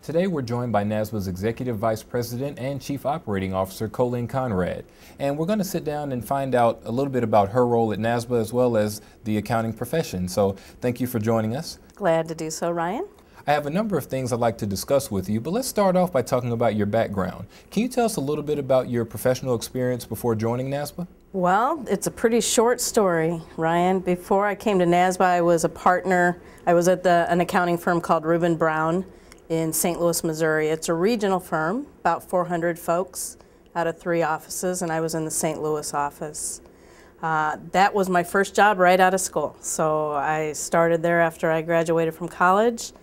Today we're joined by NASBA's Executive Vice President and Chief Operating Officer, Colleen Conrad. And we're going to sit down and find out a little bit about her role at NASBA as well as the accounting profession. So thank you for joining us. Glad to do so, Ryan. I have a number of things I'd like to discuss with you, but let's start off by talking about your background. Can you tell us a little bit about your professional experience before joining NASBA? Well, it's a pretty short story, Ryan. Before I came to NASBA, I was a partner. I was at an accounting firm called Reuben Brown in St. Louis, Missouri. It's a regional firm, about 400 folks out of 3 offices, and I was in the St. Louis office. That was my first job right out of school. So I started there after I graduated from college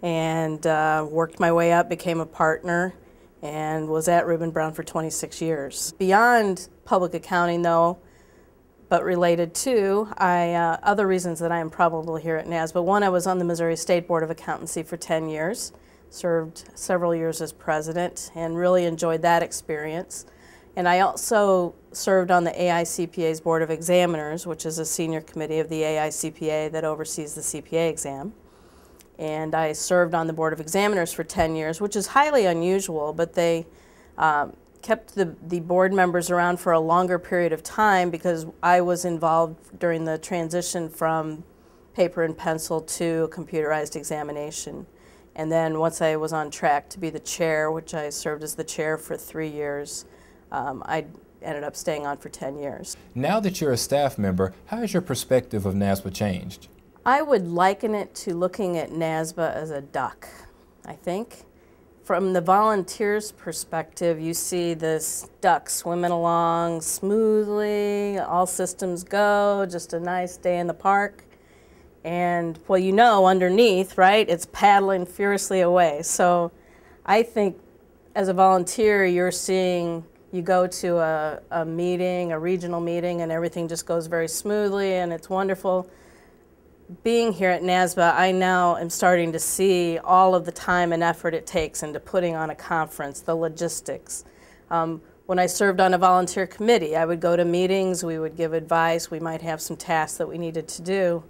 and worked my way up, became a partner, and was at Reuben Brown for 26 years. Beyond public accounting, though, but related to other reasons that I am probably here at NASBA. One, I was on the Missouri State Board of Accountancy for 10 years, served several years as president, and really enjoyed that experience. And I also served on the AICPA's Board of Examiners, which is a senior committee of the AICPA that oversees the CPA exam. And I served on the Board of Examiners for 10 years, which is highly unusual, but they kept the board members around for a longer period of time because I was involved during the transition from paper and pencil to a computerized examination. And then once I was on track to be the chair, which I served as the chair for 3 years, I ended up staying on for 10 years. Now that you're a staff member, how has your perspective of NASBA changed? I would liken it to looking at NASBA as a duck, I think. From the volunteers' perspective, you see this duck swimming along smoothly, all systems go, just a nice day in the park. And, well, you know, underneath, right, it's paddling furiously away. So I think as a volunteer, you're seeing, you go to a meeting, a regional meeting, and everything just goes very smoothly, and it's wonderful. Being here at NASBA, I now am starting to see all of the time and effort it takes into putting on a conference, the logistics. When I served on a volunteer committee, I would go to meetings, we would give advice, we might have some tasks that we needed to do.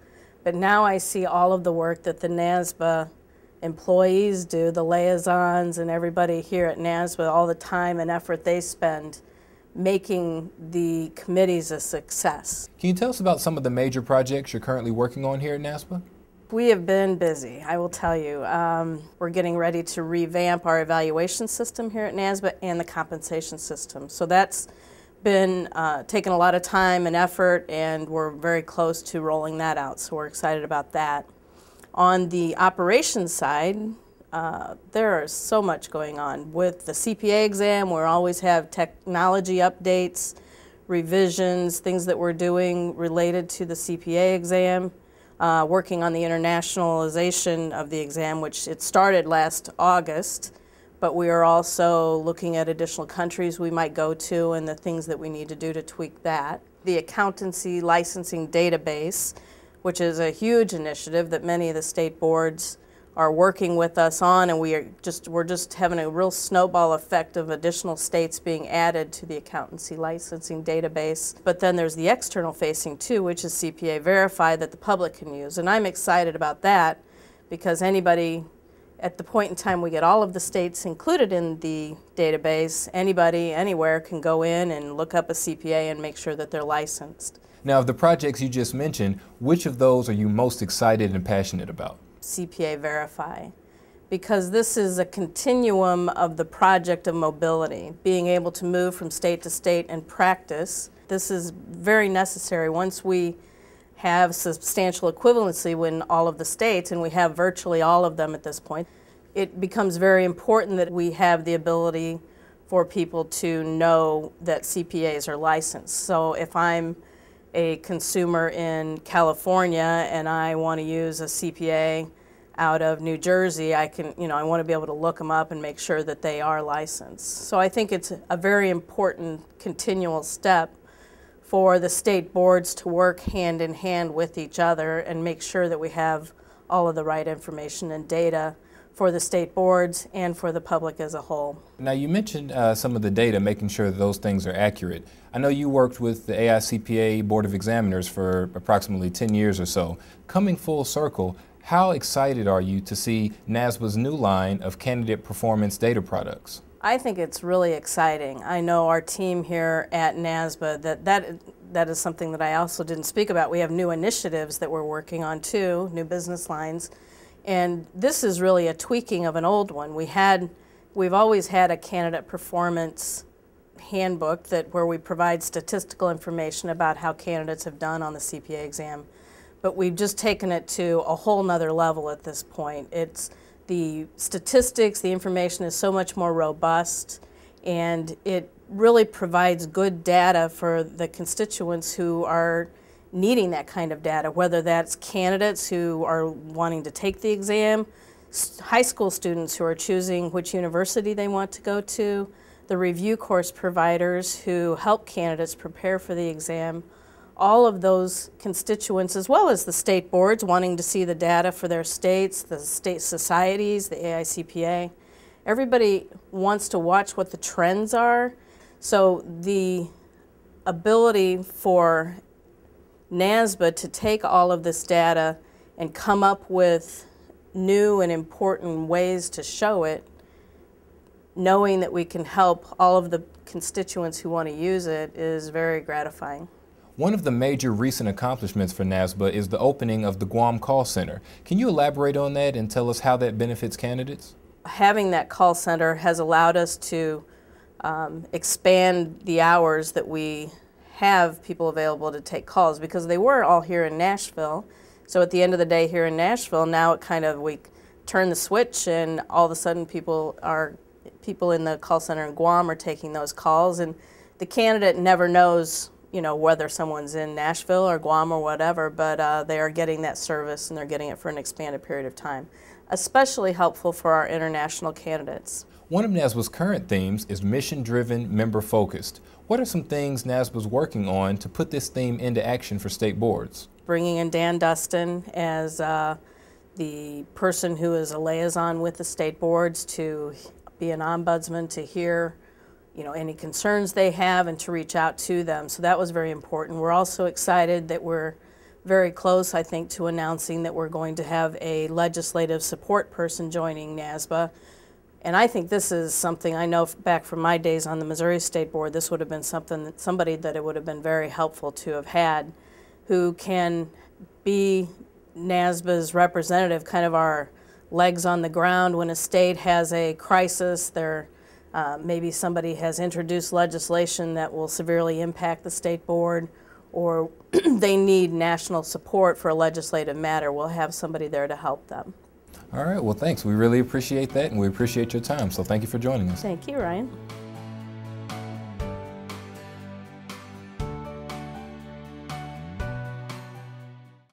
But now I see all of the work that the NASBA employees do, the liaisons and everybody here at NASBA, all the time and effort they spend making the committees a success. Can you tell us about some of the major projects you're currently working on here at NASBA? We have been busy, I will tell you. We're getting ready to revamp our evaluation system here at NASBA and the compensation system. So that's been taking a lot of time and effort, and we're very close to rolling that out, so we're excited about that. On the operations side, there is so much going on. With the CPA exam, we always have technology updates, revisions, things that we're doing related to the CPA exam, working on the internationalization of the exam, which it started last August, but we are also looking at additional countries we might go to and the things that we need to do to tweak that. The accountancy licensing database, which is a huge initiative that many of the state boards are working with us on, and we're just having a real snowball effect of additional states being added to the accountancy licensing database. But then there's the external facing too, which is CPA Verify that the public can use. And I'm excited about that because anybody, at the point in time we get all of the states included in the database, anybody, anywhere can go in and look up a CPA and make sure that they're licensed. Now, of the projects you just mentioned, which of those are you most excited and passionate about? CPA Verify, because this is a continuum of the project of mobility, being able to move from state to state and practice. This is very necessary. Once we have substantial equivalency in all of the states, and we have virtually all of them at this point, it becomes very important that we have the ability for people to know that CPAs are licensed. So if I'm a consumer in California and I want to use a CPA out of New Jersey, I want to be able to look them up and make sure that they are licensed. So I think it's a very important continual step for the state boards to work hand in hand with each other and make sure that we have all of the right information and data for the state boards and for the public as a whole. Now, you mentioned some of the data, making sure that those things are accurate. I know you worked with the AICPA Board of Examiners for approximately 10 years or so. Coming full circle, How excited are you to see NASBA's new line of candidate performance data products? I think it's really exciting. I know our team here at NASBA, that is something that I also didn't speak about. We have new initiatives that we're working on too, new business lines. And this is really a tweaking of an old one. We've always had a candidate performance handbook where we provide statistical information about how candidates have done on the CPA exam. But we've just taken it to a whole nother level at this point. It's the statistics, the information is so much more robust, and it really provides good data for the constituents who are needing that kind of data, whether that's candidates who are wanting to take the exam, high school students who are choosing which university they want to go to, the review course providers who help candidates prepare for the exam, all of those constituents, as well as the state boards wanting to see the data for their states, the state societies, the AICPA. Everybody wants to watch what the trends are. So the ability for NASBA to take all of this data and come up with new and important ways to show it, knowing that we can help all of the constituents who want to use it, is very gratifying. One of the major recent accomplishments for NASBA is the opening of the Guam call center. Can you elaborate on that and tell us how that benefits candidates? Having that call center has allowed us to expand the hours that we have people available to take calls, because they were all here in Nashville. So at the end of the day here in Nashville, now we turn the switch and all of a sudden people in the call center in Guam are taking those calls, and the candidate never knows, you know, whether someone's in Nashville or Guam or whatever, but they are getting that service and they're getting it for an expanded period of time. Especially helpful for our international candidates. One of NASBA's current themes is mission-driven, member-focused. What are some things NASBA's working on to put this theme into action for state boards? Bringing in Dan Dustin as the person who is a liaison with the state boards to be an ombudsman, to hear, you know, any concerns they have and to reach out to them. So that was very important. We're also excited that we're very close, I think, to announcing that we're going to have a legislative support person joining NASBA. And I think this is something, I know back from my days on the Missouri State Board, this would have been somebody that it would have been very helpful to have had, who can be NASBA's representative, kind of our legs on the ground when a state has a crisis. Maybe somebody has introduced legislation that will severely impact the state board, or they need national support for a legislative matter. We'll have somebody there to help them. All right, well, thanks. We really appreciate that, and we appreciate your time. So thank you for joining us. Thank you, Ryan.